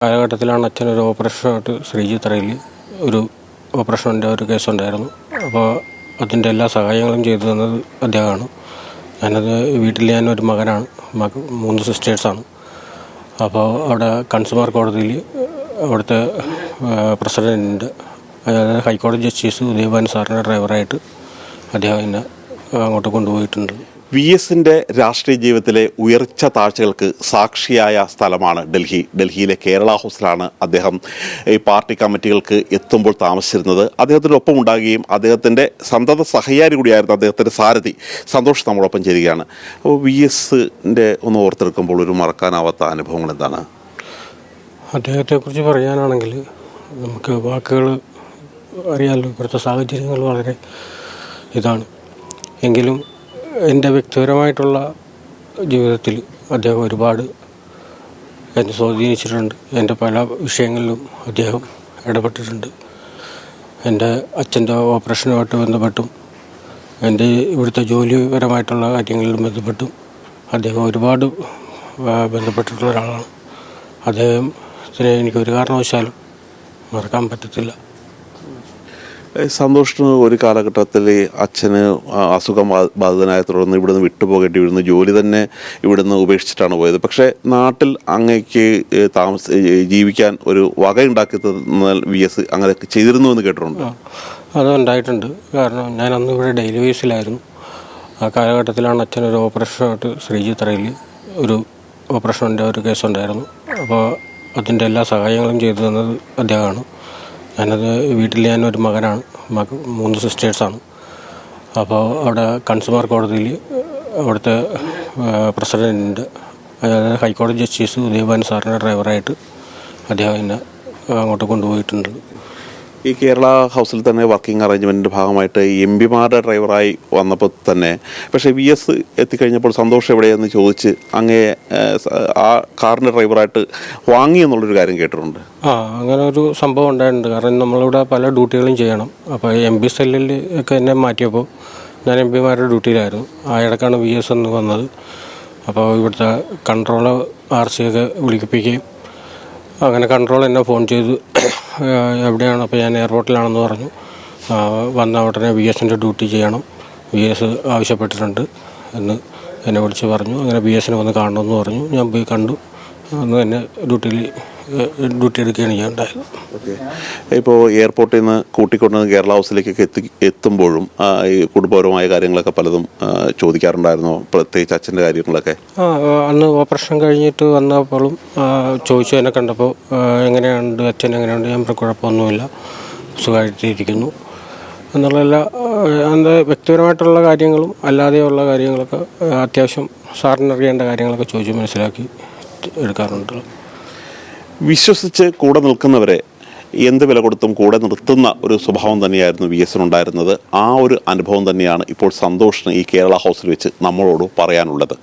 കാലഘട്ടത്തിലാണ് അച്ഛനൊരു ഓപ്പറേഷനായിട്ട് ശ്രീജിത്തറയിൽ ഒരു ഓപ്പറേഷൻ്റെ ഒരു കേസുണ്ടായിരുന്നു. അപ്പോൾ അതിൻ്റെ എല്ലാ സഹായങ്ങളും ചെയ്തു തന്നത് അദ്ദേഹമാണ്. ഞാനൊരു മകനാണ്, 3 സിസ്റ്റേഴ്സാണ്. അപ്പോൾ അവിടെ കൺസ്യൂമർ കോടതിയിൽ അവിടുത്തെ പ്രസിഡൻറ്റ്, അതായത് ഹൈക്കോടതി ജസ്റ്റിസ് ഉദയഭാൻ സാറിൻ്റെ ഡ്രൈവറായിട്ട് അദ്ദേഹം എന്നെ അങ്ങോട്ട് കൊണ്ടുപോയിട്ടുണ്ട്. VSന്റെ രാഷ്ട്രീയ ജീവിതത്തിലെ ഉയർച്ച താഴ്ചകൾക്ക് സാക്ഷിയായ സ്ഥലമാണ് ഡൽഹിയിലെ കേരള ഹൗസിലാണ് അദ്ദേഹം ഈ പാർട്ടി കമ്മിറ്റികൾക്ക് എത്തുമ്പോൾ താമസിച്ചിരുന്നത്. അദ്ദേഹത്തിനൊപ്പം ഉണ്ടാകുകയും അദ്ദേഹത്തിൻ്റെ സന്തത സഹചാരി കൂടിയായിരുന്നു അദ്ദേഹത്തിൻ്റെ സാരഥി സന്തോഷ് നമ്മളൊപ്പം ചേരുകയാണ്. അപ്പോൾ VSന്റെ ഒന്ന് ഓർത്തെടുക്കുമ്പോൾ ഒരു മറക്കാനാവാത്ത അനുഭവങ്ങൾ എന്താണ്? അദ്ദേഹത്തെക്കുറിച്ച് പറയാനാണെങ്കിൽ നമുക്ക് വാക്കുകൾ അറിയാമല്ലോ, ഇപ്പോഴത്തെ സാഹചര്യങ്ങൾ വളരെ ഇതാണ്. എങ്കിലും എൻ്റെ വ്യക്തിപരമായിട്ടുള്ള ജീവിതത്തിൽ അദ്ദേഹം ഒരുപാട് എന്നെ സ്വാധീനിച്ചിട്ടുണ്ട്. എൻ്റെ പല വിഷയങ്ങളിലും അദ്ദേഹം ഇടപെട്ടിട്ടുണ്ട്. എൻ്റെ അച്ഛൻ്റെ ഓപ്പറേഷനുമായിട്ട് ബന്ധപ്പെട്ടും എൻ്റെ ഇവിടുത്തെ ജോലിപരമായിട്ടുള്ള കാര്യങ്ങളിലും ബന്ധപ്പെട്ടും അദ്ദേഹം ഒരുപാട് ബന്ധപ്പെട്ടിട്ടുള്ള ഒരാളാണ്. അദ്ദേഹത്തിനെ എനിക്കൊരു കാരണവശാലും മറക്കാൻ പറ്റത്തില്ല. സന്തോഷിന് ഒരു കാലഘട്ടത്തിൽ അച്ഛന് അസുഖം ബാധിതനായ തുടർന്ന് ഇവിടുന്ന് വിട്ടുപോകേണ്ടി വരുന്നു. ജോലി തന്നെ ഇവിടുന്ന് ഉപേക്ഷിച്ചിട്ടാണ് പോയത്. പക്ഷേ നാട്ടിൽ അങ്ങേക്ക് ജീവിക്കാൻ ഒരു വകയുണ്ടാക്കി തന്നാൽ VS അങ്ങനെ ചെയ്തിരുന്നു എന്ന് കേട്ടിട്ടുണ്ട്. അതുണ്ടായിട്ടുണ്ട്. കാരണം ഞാൻ അന്ന് ഇവിടെ ഡെയിലി വേസിലായിരുന്നു. ആ കാലഘട്ടത്തിലാണ് അച്ഛനൊരു ഓപ്പറേഷനായിട്ട് ശ്രീജിത്തറയിൽ ഒരു ഓപ്പറേഷൻ്റെ ഒരു കേസുണ്ടായിരുന്നു. അപ്പോൾ അതിൻ്റെ എല്ലാ സഹായങ്ങളും ചെയ്തു തന്നത് അദ്ദേഹമാണ്. ഞാനൊരു മകനാണ്, 3 സിസ്റ്റേഴ്സാണ്. അപ്പോൾ അവിടെ കൺസ്യൂമർ കോടതിയിൽ അവിടുത്തെ പ്രസിഡൻറ്റ്, അതായത് ഹൈക്കോടതി ജസ്റ്റിസ് ഉദയഭാൻ സാറിൻ്റെ ഡ്രൈവറായിട്ട് അദ്ദേഹം എന്നെ അങ്ങോട്ട് കൊണ്ടുപോയിട്ടുണ്ട്. ഈ കേരള ഹൗസിൽ തന്നെ വർക്കിംഗ് അറേഞ്ച്മെൻറ്റിൻ്റെ ഭാഗമായിട്ട് MPമാരുടെ ഡ്രൈവറായി വന്നപ്പോൾ തന്നെ, പക്ഷേ VS എത്തിക്കഴിഞ്ഞപ്പോൾ സന്തോഷം എവിടെയെന്ന് ചോദിച്ച് അങ്ങേ ആ കാറിൻ്റെ ഡ്രൈവറായിട്ട് വാങ്ങി എന്നുള്ളൊരു കാര്യം കേട്ടിട്ടുണ്ട്. അങ്ങനെ ഒരു സംഭവം ഉണ്ടായിട്ടുണ്ട്. കാരണം നമ്മളിവിടെ പല ഡ്യൂട്ടികളും ചെയ്യണം. അപ്പോൾ MP സെല്ലിൽ ഒക്കെ എന്നെ മാറ്റിയപ്പോൾ ഞാൻ MPമാരുടെ ഡ്യൂട്ടിയിലായിരുന്നു. ആ ഇടക്കാണ് VS എന്ന് വന്നത്. അപ്പോൾ ഇവിടുത്തെ കൺട്രോളർ RC ഒക്കെ വിളിപ്പിക്കുകയും അങ്ങനെ കൺട്രോൾ എന്നെ ഫോൺ ചെയ്ത് എവിടെയാണ്, അപ്പോൾ ഞാൻ എയർപോർട്ടിലാണെന്ന് പറഞ്ഞു. വന്ന ഉടനെ VSൻ്റെ ഡ്യൂട്ടി ചെയ്യണം, VS ആവശ്യപ്പെട്ടിട്ടുണ്ട് എന്ന് എന്നെ വിളിച്ച് പറഞ്ഞു. അങ്ങനെ VSനെ വന്ന് കാണണമെന്ന് പറഞ്ഞു. ഞാൻ പോയി കണ്ടു. അന്ന് തന്നെ ഡ്യൂട്ടി എടുക്കുകയാണ് ഞാൻ ഉണ്ടായത്. ഓക്കെ. ഇപ്പോൾ എയർപോർട്ടിൽ നിന്ന് കൂട്ടിക്കൊണ്ടുവന്ന് കേരള ഹൗസിലേക്കൊക്കെ എത്തുമ്പോഴും ഈ കുടുംബപരമായ കാര്യങ്ങളൊക്കെ പലതും ചോദിക്കാറുണ്ടായിരുന്നോ? പ്രത്യേകിച്ച് അച്ഛൻ്റെ കാര്യങ്ങളൊക്കെ. അന്ന് ഓപ്പറേഷൻ കഴിഞ്ഞിട്ട് വന്നപ്പോഴും ചോദിച്ചു. എന്നെ കണ്ടപ്പോൾ എങ്ങനെയുണ്ട് അച്ഛൻ, എങ്ങനെയുണ്ട്? ഞാൻ കുഴപ്പമൊന്നുമില്ല, സുഖമായിട്ടിരിക്കുന്നു എന്നുള്ള എൻ്റെ വ്യക്തിപരമായിട്ടുള്ള കാര്യങ്ങളും അല്ലാതെയുള്ള കാര്യങ്ങളൊക്കെ അത്യാവശ്യം സാറിനറിയേണ്ട കാര്യങ്ങളൊക്കെ ചോദിച്ച് മനസ്സിലാക്കി എടുക്കാറുണ്ട്. വിശ്വസിച്ച് കൂടെ നിൽക്കുന്നവരെ എന്ത് വില കൊടുത്തും കൂടെ നിർത്തുന്ന ഒരു സ്വഭാവം തന്നെയായിരുന്നു VSനുണ്ടായിരുന്നത്. ആ ഒരു അനുഭവം തന്നെയാണ് ഇപ്പോൾ സന്തോഷിന് ഈ കേരള ഹൗസിൽ വെച്ച് നമ്മളോട് പറയാനുള്ളത്.